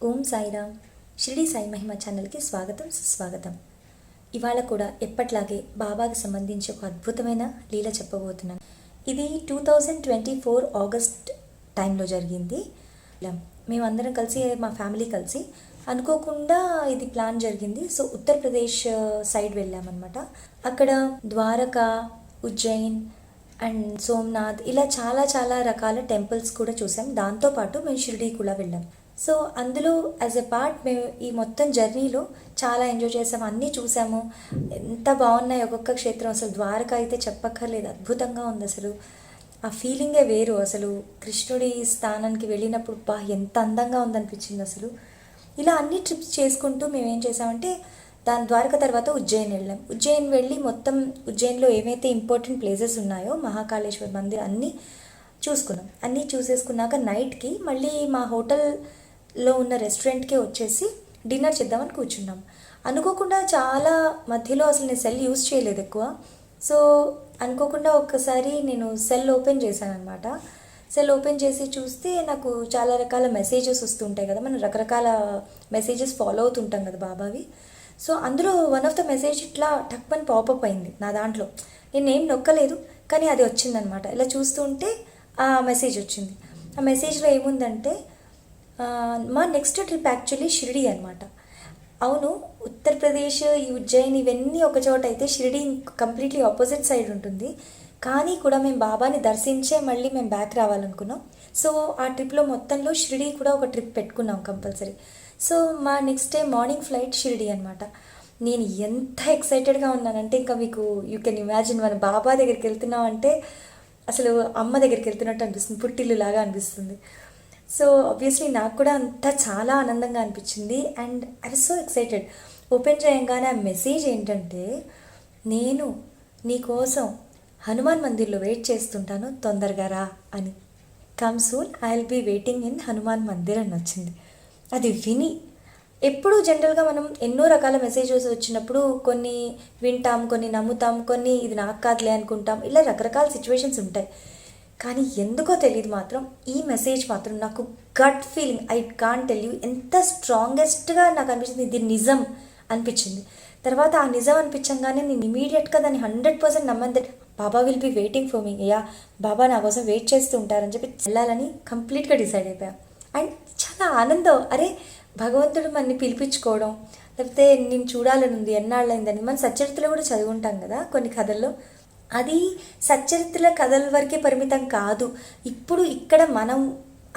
ఓం సాయిరామ్. షిరిడి సాయి మహిమ ఛానల్కి స్వాగతం, సుస్వాగతం. ఇవాళ కూడా ఎప్పట్లాగే బాబాకి సంబంధించి ఒక అద్భుతమైన లీల చెప్పబోతున్నాను. ఇది 2024 ఆగస్ట్ టైంలో జరిగింది. మేమందరం కలిసి, మా ఫ్యామిలీ కలిసి అనుకోకుండా ఇది ప్లాన్ జరిగింది. సో ఉత్తరప్రదేశ్ సైడ్ వెళ్ళామన్నమాట. అక్కడ ద్వారకా, ఉజ్జయిన్ అండ్ సోమనాథ్ ఇలా చాలా చాలా రకాల టెంపుల్స్ కూడా చూసాం. దాంతోపాటు మేము షిరిడి కూడా వెళ్ళాం. సో అందులో యాజ్ ఎ పార్ట్ మేము ఈ మొత్తం జర్నీలో చాలా ఎంజాయ్ చేసాము, అన్నీ చూసాము. ఎంత బాగున్నాయి ఒక్కొక్క క్షేత్రం. అసలు ద్వారక అయితే చెప్పక్కర్లేదు, అద్భుతంగా ఉంది. అసలు ఆ ఫీలింగే వేరు. అసలు కృష్ణుడి స్థానానికి వెళ్ళినప్పుడు ఎంత అందంగా ఉందనిపించింది అసలు. ఇలా అన్ని ట్రిప్స్ చేసుకుంటూ మేము ఏం చేసామంటే, దాని ద్వారక తర్వాత ఉజ్జయిన్ వెళ్ళాం. ఉజ్జయిన్ వెళ్ళి మొత్తం ఉజ్జయిన్లో ఏవైతే ఇంపార్టెంట్ ప్లేసెస్ ఉన్నాయో, మహాకాళేశ్వర్ మందిర్ అన్నీ చూసుకున్నాం. అన్నీ చూసేసుకున్నాక నైట్కి మళ్ళీ మా హోటల్లో ఉన్న రెస్టారెంట్కే వచ్చేసి డిన్నర్ చేద్దామని కూర్చున్నాం. అనుకోకుండా చాలా మధ్యలో అసలు నేను సెల్ యూజ్ చేయలేదు ఎక్కువ. సో అనుకోకుండా ఒక్కసారి నేను సెల్ ఓపెన్ చేశాను అనమాట. సెల్ ఓపెన్ చేసి చూస్తే నాకు చాలా రకాల మెసేజెస్ వస్తుంటాయి కదా, మనం రకరకాల మెసేజెస్ ఫాలో అవుతుంటాం కదా బాబావి. సో అందులో వన్ ఆఫ్ ద మెసేజ్ ఇట్లా టక్మని పాపప్ అయింది నా దాంట్లో. నేనేం నొక్కలేదు, కానీ అది వచ్చిందనమాట. ఇలా చూస్తూ ఉంటే ఆ మెసేజ్ వచ్చింది. ఆ మెసేజ్లో ఏముందంటే, మా నెక్స్ట్ ట్రిప్ యాక్చువల్లీ షిరిడి అనమాట. అవును, ఉత్తరప్రదేశ్, ఈ ఉజ్జయిన్ ఇవన్నీ ఒక చోట అయితే షిరిడి కంప్లీట్లీ ఆపోజిట్ సైడ్ ఉంటుంది. కానీ కూడా మేము బాబాని దర్శించే మళ్ళీ మేము బ్యాక్ రావాలనుకున్నాం. సో ఆ ట్రిప్లో మొత్తంలో షిరిడి కూడా ఒక ట్రిప్ పెట్టుకున్నాం కంపల్సరీ. సో మా next day morning flight Shirdi అనమాట. నేను ఎంత ఎక్సైటెడ్గా ఉన్నానంటే, ఇంకా మీకు యూ కెన్ ఇమాజిన్. మన బాబా దగ్గరికి వెళ్తున్నాం అంటే అసలు అమ్మ దగ్గరికి వెళ్తున్నట్టు అనిపిస్తుంది, పుట్టిల్లు లాగా అనిపిస్తుంది. సో ఆబ్వియస్లీ నాకు కూడా అంతా చాలా ఆనందంగా అనిపించింది. And I was so excited. Open చేయంగానే ఆ మెసేజ్ ఏంటంటే, నేను నీకోసం హనుమాన్ మందిర్లో వెయిట్ చేస్తుంటాను, తొందరగా రా అని. Come soon, I will be waiting in Hanuman Mandir అని వచ్చింది. అది విని, ఎప్పుడు జనరల్గా మనం ఎన్నో రకాల మెసేజెస్ వచ్చినప్పుడు కొన్ని వింటాం, కొన్ని నమ్ముతాం, కొన్ని ఇది నాకు కాదులే అనుకుంటాం. ఇలా రకరకాల సిచ్యువేషన్స్ ఉంటాయి. కానీ ఎందుకో తెలియదు మాత్రం ఈ మెసేజ్ మాత్రం నాకు gut feeling, I can't tell you, ఎంత స్ట్రాంగెస్ట్గా నాకు అనిపించింది. ఇది నిజం అనిపించింది. తర్వాత ఆ నిజం అనిపించగానే నేను ఇమీడియట్గా దాన్ని 100% నమ్మను. That Baba will be waiting for me. Baba నా కోసం వెయిట్ చేస్తూ ఉంటారని చెప్పి వెళ్ళాలని కంప్లీట్గా డిసైడ్ అయిపోయా. అండ్ చాలా ఆనందం. అరే, భగవంతుడు మనని పిలిపించుకోవడం, లేకపోతే నేను చూడాలని ఉంది, ఎన్నాళ్ళైందని. మనం సచ్చరిత్రలో కూడా చదువుకుంటాం కదా కొన్ని కథల్లో. అది సచ్చరిత్రల కథల వరకే పరిమితం కాదు. ఇప్పుడు ఇక్కడ మనం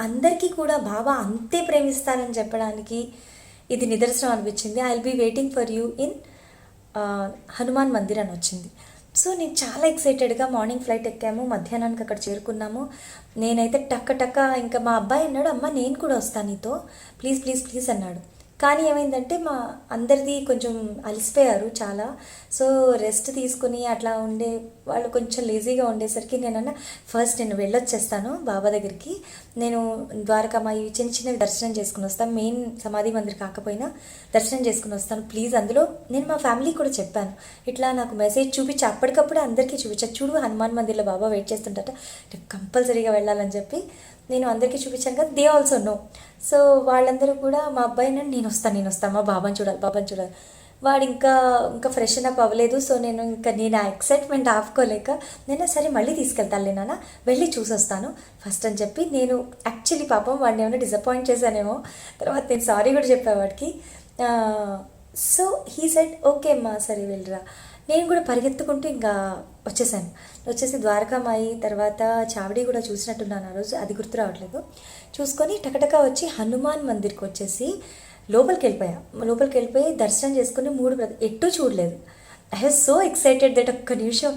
అందరికీ కూడా బాబా అంతే ప్రేమిస్తారని చెప్పడానికి ఇది నిదర్శనం అనిపించింది. I will be waiting for you in Hanuman Mandir అని వచ్చింది. సో నేను చాలా ఎక్సైటెడ్గా మార్నింగ్ ఫ్లైట్ ఎక్కాము, మధ్యాహ్నానికి అక్కడ చేరుకున్నాము. నేనైతే టక్క ఇంకా మా అబ్బాయి అన్నాడు, అమ్మ నేను కూడా వస్తాను నీతో, ప్లీజ్ ప్లీజ్ ప్లీజ్ అన్నాడు. కానీ ఏమైందంటే, మా అందరిది కొంచెం అలసిపోయారు చాలా. సో రెస్ట్ తీసుకుని అట్లా ఉండే వాళ్ళు కొంచెం లేజీగా ఉండేసరికి నేనన్నా, ఫస్ట్ నేను వెళ్ళొచ్చేస్తాను బాబా దగ్గరికి, నేను ద్వారకామాయి చిన్న చిన్నవి దర్శనం చేసుకుని వస్తాను, మెయిన్ సమాధి మందిర్ కాకపోయినా దర్శనం చేసుకుని వస్తాను ప్లీజ్. అందులో నేను మా ఫ్యామిలీ కూడా చెప్పాను, ఇట్లా నాకు మెసేజ్ చూపించి అప్పటికప్పుడు అందరికీ చూపించా, చూడు హనుమాన్ మందిర్లో బాబా వెయిట్ చేస్తుంటట, కంపల్సరీగా వెళ్ళాలని చెప్పి నేను అందరికీ చూపించాను కదా. They also no. సో వాళ్ళందరూ కూడా, మా అబ్బాయి నేను వస్తాను మా బాబాని చూడాలి. వాడు ఇంకా ఫ్రెషన్ అప్ అవ్వలేదు. సో నేను ఆ ఎక్సైట్మెంట్ ఆపుకోలేక, నేను సరే మళ్ళీ తీసుకెళ్తాను నాన్న, వెళ్ళి చూసొస్తాను ఫస్ట్ అని చెప్పి, నేను యాక్చువల్లీ పాపం వాడిని ఏమైనా డిసప్పాయింట్ చేశానేమో. తర్వాత నేను సారీ కూడా చెప్పా వాడికి. సో హీ సెడ్ ఓకే అమ్మా, సరే వెళ్ళరా. నేను కూడా పరిగెత్తుకుంటూ ఇంకా వచ్చేసి ద్వారకామాయి తర్వాత చావడి కూడా చూసినట్టున్నాను ఆ రోజు, అది గుర్తు రావట్లేదు. చూసుకొని టకటక వచ్చి హనుమాన్ మందిర్కి వచ్చేసి లోపలికి వెళ్ళిపోయి దర్శనం చేసుకుని 3 ఎట్టూ చూడలేదు. I was so excited that ఒక్క నిమిషం,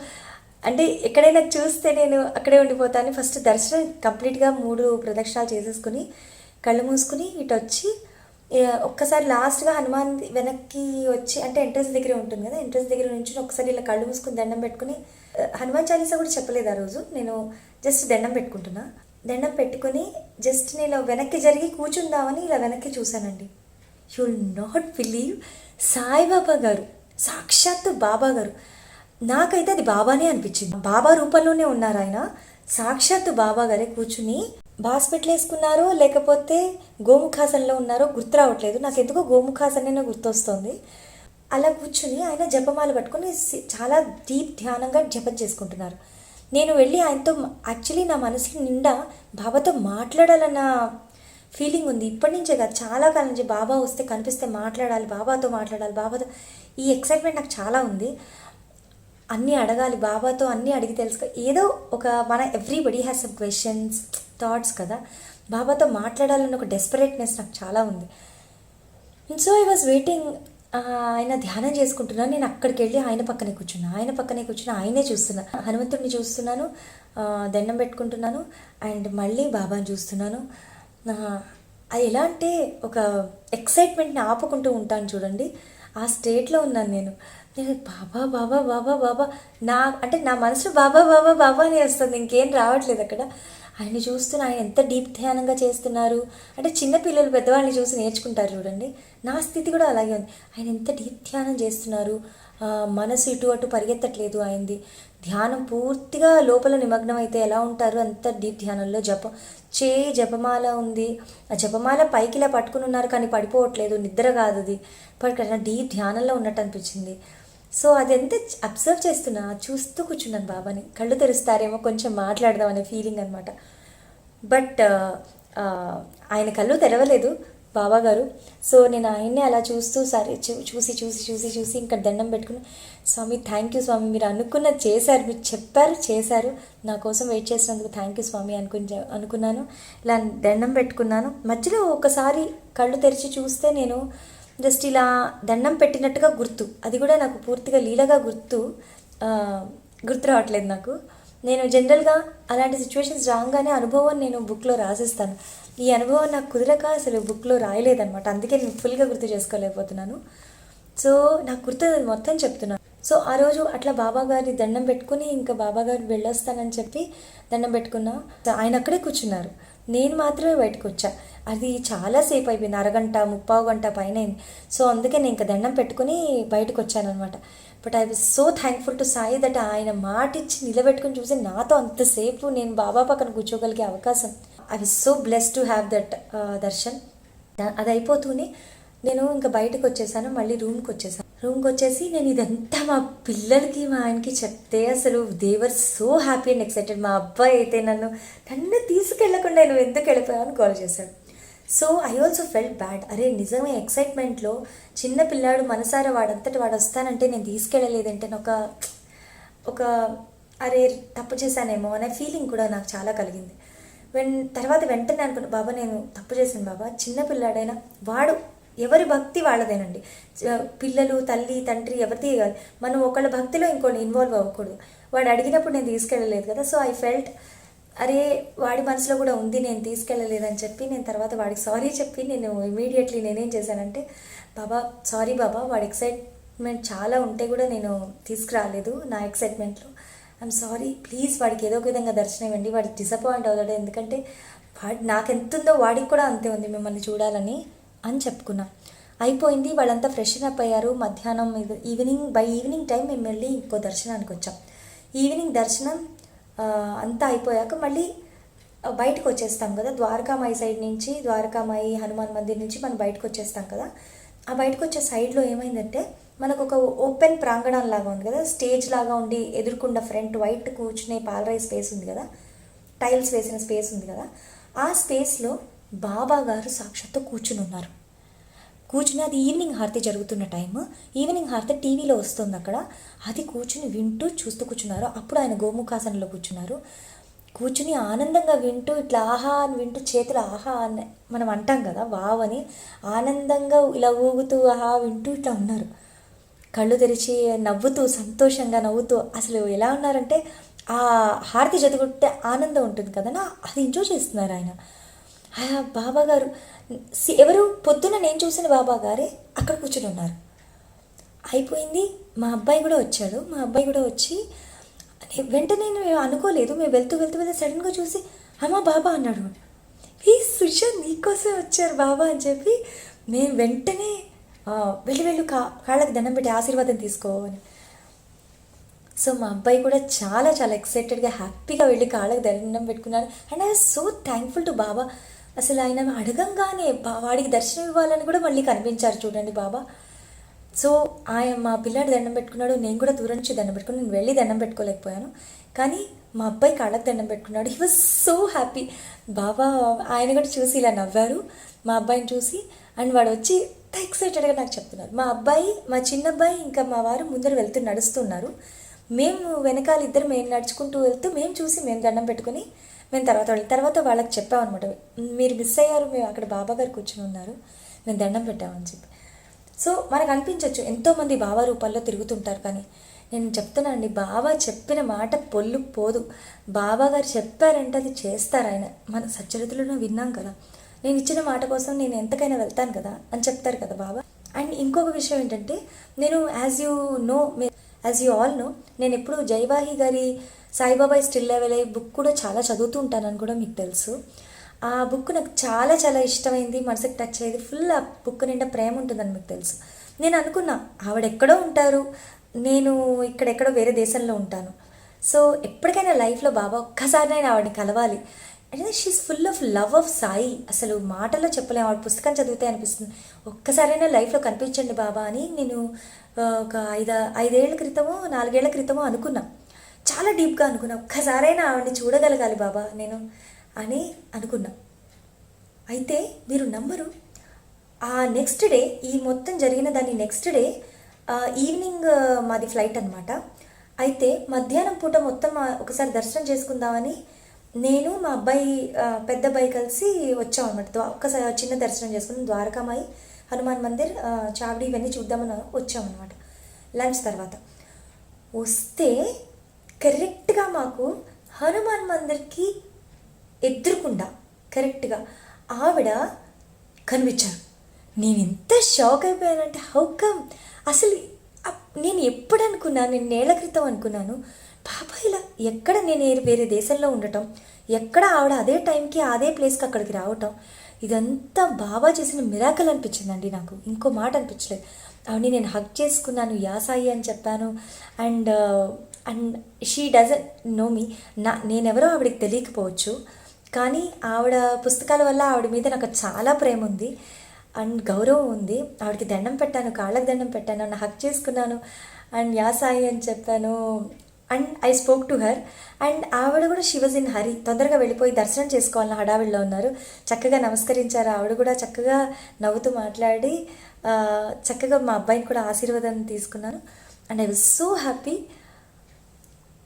అంటే ఎక్కడైనా చూస్తే నేను అక్కడే ఉండిపోతాను. ఫస్ట్ దర్శనం కంప్లీట్గా 3 ప్రదక్షిణాలు చేసేసుకుని కళ్ళు మూసుకుని ఇటు వచ్చి ఒక్కసారి లాస్ట్గా హనుమాన్ వెనక్కి వచ్చి, అంటే ఎంట్రన్స్ దగ్గరే ఉంటుంది కదా, ఎంట్రన్స్ దగ్గర నుంచి ఒకసారి ఇలా కళ్ళు మూసుకుని దండం పెట్టుకుని, హనుమాన్ చాలీసా కూడా చెప్పలేదు ఆ రోజు, నేను జస్ట్ దండం పెట్టుకుని జస్ట్ నేను వెనక్కి జరిగి కూర్చుందామని ఇలా వెనక్కి చూశానండి. You will not believe, Saibaba గారు, సాక్షాత్తు బాబా గారు. నాకైతే అది బాబానే అనిపించింది. బాబా రూపంలోనే ఉన్నారు ఆయన, సాక్షాత్తు బాబా గారే కూర్చుని బాస్పెట్లు వేసుకున్నారో లేకపోతే గోముఖాసనలో ఉన్నారో గుర్తు రావట్లేదు. నాకు ఎందుకో గోముఖాసనే గుర్తొస్తుంది. అలా కూర్చుని ఆయన జపమాల పట్టుకొని చాలా డీప్ ధ్యానంగా జపం చేసుకుంటున్నారు. నేను వెళ్ళి ఆయనతో యాక్చువల్లీ నా మనసులో నిండా బాబాతో మాట్లాడాలన్న ఫీలింగ్ ఉంది. ఇప్పటి నుంచే కాదు, చాలా కాలం నుంచి బాబా వస్తే కనిపిస్తే మాట్లాడాలి, బాబాతో మాట్లాడాలి, బాబాతో ఈ ఎక్సైట్మెంట్ నాకు చాలా ఉంది. అన్నీ అడగాలి, బాబాతో అన్నీ అడిగి తెలుసుకో. ఏదో ఒక మన everybody has some questions thoughts కదా, బాబాతో మాట్లాడాలన్న ఒక డెస్పరేట్నెస్ నాకు చాలా ఉంది. So I was waiting. ఆయన ధ్యానం చేసుకుంటున్నాను, నేను అక్కడికి వెళ్ళి ఆయన పక్కనే కూర్చున్నా, ఆయనే చూస్తున్నా, హనుమంతుడిని చూస్తున్నాను, దండం పెట్టుకుంటున్నాను అండ్ మళ్ళీ బాబాని చూస్తున్నాను. అది ఎలా అంటే ఒక ఎక్సైట్మెంట్ని ఆపుకుంటూ ఉంటాను చూడండి, ఆ స్టేట్లో ఉన్నాను నేను. బాబా బాబా బాబా బాబా నా మనసులో బాబా బాబా బాబా అని వస్తుంది, ఇంకేం రావట్లేదు అక్కడ. ఆయన్ని చూస్తున్న ఆయన ఎంత డీప్ ధ్యానంగా చేస్తున్నారు అంటే చిన్నపిల్లలు పెద్దవాళ్ళని చూసి నేర్చుకుంటారు చూడండి, నా స్థితి కూడా అలాగే ఉంది. ఆయన ఎంత డీప్ ధ్యానం చేస్తున్నారు, మనసు ఇటు అటు పరిగెత్తట్లేదు ఆయనది. ధ్యానం పూర్తిగా లోపల నిమగ్నం అయితే ఎలా ఉంటారు అంత డీప్ ధ్యానంలో. జపమాల ఉంది, ఆ జపమాల పైకి ఇలా పట్టుకుని ఉన్నారు కానీ పడిపోవట్లేదు, నిద్ర కాదు అది, డీప్ ధ్యానంలో ఉన్నట్టు అనిపించింది. సో అది ఎంత అబ్జర్వ్ చేస్తున్నా, చూస్తూ కూర్చున్నాను బాబాని. కళ్ళు తెరుస్తారేమో కొంచెం మాట్లాడదాం అనే ఫీలింగ్ అనమాట. బట్ ఆయన కళ్ళు తెరవలేదు బాబా గారు. సో నేను ఆయన్ని అలా చూస్తూ సరే చూసి ఇంకా దండం పెట్టుకుని, స్వామి థ్యాంక్ యూ స్వామి, మీరు అనుకున్నది చేశారు, మీరు చెప్పారు చేశారు, నా కోసం వెయిట్ చేసినందుకు థ్యాంక్ యూ స్వామి అనుకున్నాను. ఇలా దండం పెట్టుకున్నాను. మధ్యలో ఒకసారి కళ్ళు తెరిచి చూస్తే నేను జస్ట్ ఇలా దండం పెట్టినట్టుగా గుర్తు, అది కూడా నాకు పూర్తిగా లీలగా గుర్తు రావట్లేదు నాకు. నేను జనరల్గా అలాంటి సిచ్యువేషన్స్ రాగానే అనుభవం నేను బుక్లో రాసిస్తాను. ఈ అనుభవం నాకు కుదరక అసలు బుక్లో రాయలేదన్నమాట, అందుకే నేను ఫుల్గా గుర్తు చేసుకోలేకపోతున్నాను. సో నాకు గుర్తు మొత్తం చెప్తున్నాను. సో ఆ రోజు అట్లా బాబా గారి దండం పెట్టుకుని ఇంకా బాబా గారు వెళ్ళొస్తానని చెప్పి దండం పెట్టుకున్నా. ఆయన అక్కడే కూర్చున్నారు, నేను మాత్రమే బయటకు వచ్చా. అది చాలాసేపు అయిపోయింది, అరగంట 30 గంట పైన అయింది. సో అందుకే నేను ఇంకా దండం పెట్టుకుని బయటకు వచ్చానమాట. But I was so thankful to Sai that ఆయన మాట ఇచ్చి నిలబెట్టుకుని చూసి నాతో అంతసేపు నేను బాబా పక్కన కూర్చోగలిగే అవకాశం. I was so blessed to have that Darshan. అది అయిపోతూనే నేను ఇంకా బయటకు వచ్చేసాను, మళ్ళీ రూమ్కి వచ్చేసి నేను ఇదంతా మా పిల్లలకి మా ఆయనకి చెప్తే అసలు they were so happy and excited. మా అబ్బాయి అయితే నన్ను తీసుకెళ్లకుండా నువ్వు ఎందుకు వెళ్ళిపోయావు అని కాల్ చేశాడు. So I also felt bad. అరే నిజమే, ఎక్సైట్మెంట్లో చిన్న పిల్లాడు మనసారా వాడంతటి వాడు వస్తానంటే నేను తీసుకెళ్ళలేదంటే ఒక అరే తప్పు చేశానేమో అనే ఫీలింగ్ కూడా నాకు చాలా కలిగింది. తర్వాత వెంటనే అనుకున్నా, బాబా నేను తప్పు చేశాను బాబా, చిన్న పిల్లాడైనా వాడు ఎవరి భక్తి వాళ్ళదేనండి. పిల్లలు తల్లి తండ్రి ఎవరిది కాదు, మనం ఒకళ్ళ భక్తిలో ఇంకోళ్ళు ఇన్వాల్వ్ అవ్వకూడదు. వాడు అడిగినప్పుడు నేను తీసుకెళ్ళలేదు కదా. సో ఐ ఫెల్ట్ అరే వాడి మనసులో కూడా ఉంది నేను తీసుకెళ్ళలేదని చెప్పి నేను తర్వాత వాడికి సారీ చెప్పి నేను ఇమీడియట్లీ నేనేం చేశానంటే, బాబా సారీ బాబా, వాడి ఎక్సైట్మెంట్ చాలా ఉంటే కూడా నేను తీసుకురాలేదు నా ఎక్సైట్మెంట్లో, ఐఎమ్ సారీ, ప్లీజ్ వాడికి ఏదో ఒక విధంగా దర్శనం ఇవ్వండి, వాడికి డిసప్పాయింట్ అవుతాడు, ఎందుకంటే వాడు నాకు ఎంత ఉందో వాడికి కూడా అంతే ఉంది మిమ్మల్ని చూడాలని అని చెప్పుకున్నా. అయిపోయింది, వాళ్ళంతా ఫ్రెషన్ అప్ అయ్యారు. మధ్యాహ్నం ఈవినింగ్ టైం మేము మళ్ళీ ఇంకో దర్శనానికి వచ్చాం. ఈవినింగ్ దర్శనం అంతా అయిపోయాక మళ్ళీ బయటకు వచ్చేస్తాం కదా, ద్వారకామాయి సైడ్ నుంచి, ద్వారకామాయి హనుమాన్ మందిర్ నుంచి మనం బయటకు వచ్చేస్తాం కదా. ఆ బయటకు వచ్చే సైడ్లో ఏమైందంటే మనకు ఒక ఓపెన్ ప్రాంగణం లాగా ఉంది కదా, స్టేజ్ లాగా ఉండి ఎదుర్కొండ ఫ్రంట్ వైట్ కూర్చునే పాలరాయి స్పేస్ ఉంది కదా, టైల్స్ వేసిన స్పేస్ ఉంది కదా, ఆ స్పేస్లో బాబా గారు సాక్షాత్తు కూర్చుని ఉన్నారు. కూర్చుని అది ఈవినింగ్ హారతి జరుగుతున్న టైము, ఈవినింగ్ హారతి టీవీలో వస్తుంది అక్కడ, అది కూర్చుని వింటూ చూస్తూ కూర్చున్నారు. అప్పుడు ఆయన గోముఖాసనంలో కూర్చుని ఆనందంగా వింటూ ఇట్లా ఆహా అని వింటూ చేతులు ఆహా అని మనం అంటాం కదా వావ్ అని, ఆనందంగా ఇలా ఊగుతూ ఆహా వింటూ ఇట్లా ఉన్నారు. కళ్ళు తెరిచి నవ్వుతూ సంతోషంగా నవ్వుతూ అసలు ఎలా ఉన్నారంటే ఆ హారతి చదువుకుంటే ఆనందం ఉంటుంది కదా, అది ఎంజాయ్ చేస్తున్నారు ఆయన. బాబా గారు ఎవరు పొద్దున నేను చూసిన బాబా గారే అక్కడ కూర్చుని ఉన్నారు. అయిపోయింది, మా అబ్బాయి కూడా వచ్చాడు. మా అబ్బాయి కూడా వచ్చి వెంటనే నేను అనుకోలేదు, మేము వెళ్తూ సడన్గా చూసి అమ్మా బాబా అన్నాడు. ఈ సుశాంత్ నీకోసమే వచ్చారు బాబా అని చెప్పి నేను వెంటనే వెళ్ళు కాళ్ళకి దండం పెట్టి ఆశీర్వాదం తీసుకో అని. సో మా అబ్బాయి కూడా చాలా చాలా ఎక్సైటెడ్గా హ్యాపీగా వెళ్ళి కాళ్ళకి దండం పెట్టుకున్నాడు. And I was so thankful to Baba. అసలు ఆయన అడగంగానే వాడికి దర్శనం ఇవ్వాలని కూడా మళ్ళీ కనిపించారు చూడండి బాబా. సో ఆయన మా పిల్లాడు దండం పెట్టుకున్నాడు, నేను కూడా దూరం నుంచి దండం పెట్టుకున్నాను. నేను వెళ్ళి దండం పెట్టుకోలేకపోయాను, కానీ మా అబ్బాయి కాళ్ళకి దండం పెట్టుకున్నాడు. He was so happy. Baba ఆయన కూడా చూసి ఇలా నవ్వారు మా అబ్బాయిని చూసి. అండ్ వాడు వచ్చి ఎక్సైటెడ్గా నాకు చెప్తున్నారు. మా అబ్బాయి, మా చిన్న అబ్బాయి ఇంకా మా వారు ముందర నడుస్తున్నారు. మేము వెనకాల ఇద్దరు మేము నడుచుకుంటూ వెళ్తూ మేము చూసి మేము దండం పెట్టుకుని మేము తర్వాత వాళ్ళకి చెప్పామన్నమాట, మీరు మిస్ అయ్యారు, మేము అక్కడ బాబా గారు కూర్చొని ఉన్నారు, మేము దండం పెట్టామని చెప్పి. సో మనకు అనిపించవచ్చు ఎంతోమంది బాబా రూపాల్లో తిరుగుతుంటారు, కానీ నేను చెప్తున్నానండి, బాబా చెప్పిన మాట పొల్లు పోదు. బాబా గారు చెప్పారంటే అది చేస్తారు ఆయన. మన సచ్చరితలో విన్నాం కదా, నేను ఇచ్చిన మాట కోసం నేను ఎంతకైనా వెళ్తాను కదా అని చెప్తారు కదా బాబా. అండ్ ఇంకొక విషయం ఏంటంటే, నేను యాజ్ యూ ఆల్ నో, నేను ఎప్పుడు జైవాహి గారి సాయిబాబా స్టిల్ లెవెల్ బుక్ కూడా చాలా చదువుతూ ఉంటానని కూడా మీకు తెలుసు. ఆ బుక్ నాకు చాలా చాలా ఇష్టమైంది, మనసుకి టచ్ అయ్యేది. ఫుల్ ఆ బుక్ నిండా ప్రేమ ఉంటుందని మీకు తెలుసు. నేను అనుకున్నా ఆవిడెక్కడో ఉంటారు, నేను ఇక్కడెక్కడో వేరే దేశంలో ఉంటాను. సో ఎప్పటికైనా లైఫ్లో బాబా ఒక్కసారి నేను ఆవిడని కలవాలి. అంటే she is full of love of Sai. అసలు మాటల్లో చెప్పలేము, ఆవిడ పుస్తకం చదివితే అనిపిస్తుంది ఒక్కసారైనా లైఫ్లో కనిపించండి బాబా అని. నేను ఒక 5 ఏళ్ల క్రితమో 4 ఏళ్ల క్రితమో అనుకున్నా, చాలా డీప్గా అనుకున్నా, ఒక్కసారైనా ఆవిడని చూడగలగాలి బాబా నేను అని అనుకున్నా. అయితే మీరు నమ్మరు, ఆ నెక్స్ట్ డే, ఈ మొత్తం జరిగిన దాన్ని నెక్స్ట్ డే ఈవినింగ్ మాది ఫ్లైట్ అనమాట. అయితే మధ్యాహ్నం పూట మొత్తం ఒకసారి దర్శనం చేసుకుందామని నేను మా అబ్బాయి పెద్ద అబ్బాయి కలిసి వచ్చాం అనమాట. ఒక్కసారి చిన్న దర్శనం చేసుకుని ద్వారకామాయి, హనుమాన్ మందిర్, చావడి ఇవన్నీ చూద్దామని వచ్చామన్నమాట. లంచ్ తర్వాత వస్తే కరెక్ట్గా మాకు హనుమాన్ మందిర్కి ఎదురుకుండా కరెక్ట్గా ఆవిడ కనిపించారు. నేను ఎంత షాక్ అయిపోయానంటే, హౌ కమ్, అసలు నేను ఎప్పుడు అనుకున్నాను, నేను 4 ఏళ్ల క్రితం అనుకున్నాను బాబా ఇలా ఎక్కడ నేను వేరే దేశంలో ఉండటం, ఎక్కడ ఆవిడ అదే టైంకి అదే ప్లేస్కి అక్కడికి రావటం, ఇదంతా బాబా చేసిన మిరాకల్ అనిపించిందండి నాకు, ఇంకో మాట అనిపించలేదు. ఆవిడని నేను హగ్ చేసుకున్నాను, యాసాయి అని చెప్పాను. అండ్ షీ డజంట్ నో మీ, నేనెవరో ఆవిడకి తెలియకపోవచ్చు, కానీ ఆవిడ పుస్తకాల వల్ల ఆవిడ మీద నాకు చాలా ప్రేమ ఉంది అండ్ గౌరవం ఉంది. ఆవిడకి దండం పెట్టాను, కాళ్ళకి దండం పెట్టాను, నన్ను హక్ చేసుకున్నాను అండ్ యాసాయి అని చెప్పాను. And I spoke to her. And ఆవిడ కూడా షీ వాజ్ ఇన్ హరీ, తొందరగా వెళ్ళిపోయి దర్శనం చేసుకోవాలని హడావిడిలో ఉన్నారు. చక్కగా నమస్కరించారు, ఆవిడ కూడా చక్కగా నవ్వుతూ మాట్లాడి చక్కగా మా అబ్బాయిని కూడా ఆశీర్వాదాన్ని తీసుకున్నాను. And I was so happy,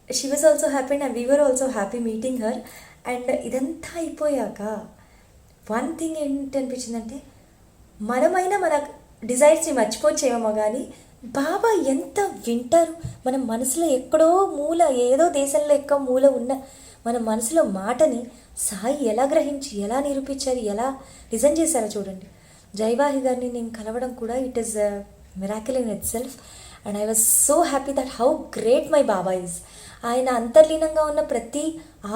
she was also happy and we were also happy meeting her. And ఇదంతా అయిపోయాక వన్ థింగ్ ఏంటనిపించిందంటే, మనమైనా మన డిజైర్స్ని మర్చిపోవచ్చేమో కానీ బాబా ఎంత వింటారు. మన మనసులో ఎక్కడో మూల, ఏదో దేశంలో ఎక్కడో మూల ఉన్న మన మనసులో మాటని సాయి ఎలా గ్రహించి, ఎలా నిరూపించారు, ఎలా నిజం చేశారో చూడండి. జైవాహి గారిని నేను కలవడం కూడా it is miracle in it self. And I was so happy that how great my Baba is. ఆయన అంతర్లీనంగా ఉన్న ప్రతి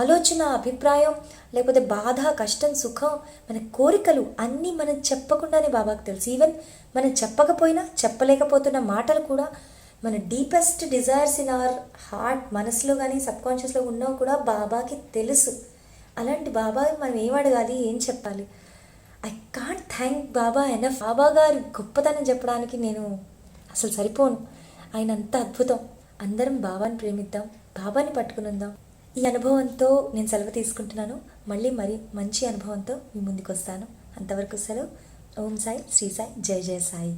ఆలోచన, అభిప్రాయం, లేకపోతే బాధ, కష్టం, సుఖం, మన కోరికలు అన్నీ మనం చెప్పకుండానే బాబాకి తెలుసు. ఈవెన్ మనం చెప్పకపోయినా, చెప్పలేకపోతున్న మాటలు కూడా, మన deepest desires in our heart, మనసులో కానీ సబ్కాన్షియస్లో ఉన్నవి కూడా బాబాకి తెలుసు. అలాంటి బాబా మనం ఏం అడగాలి, ఏం చెప్పాలి? I can't thank Baba enough. Baba గారి గొప్పతనం చెప్పడానికి నేను అసలు సరిపోను. ఆయన అంత అద్భుతం. అందరం బాబాని ప్రేమిద్దాం, బాబాని పట్టుకుని ఉందాం. ఈ అనుభవంతో నేను సెలవు తీసుకుంటున్నాను. మళ్ళీ మంచి అనుభవంతో మీ ముందుకు వస్తాను. అంతవరకు సెలవు. ఓం సాయి, శ్రీ సాయి, జై జయ సాయి.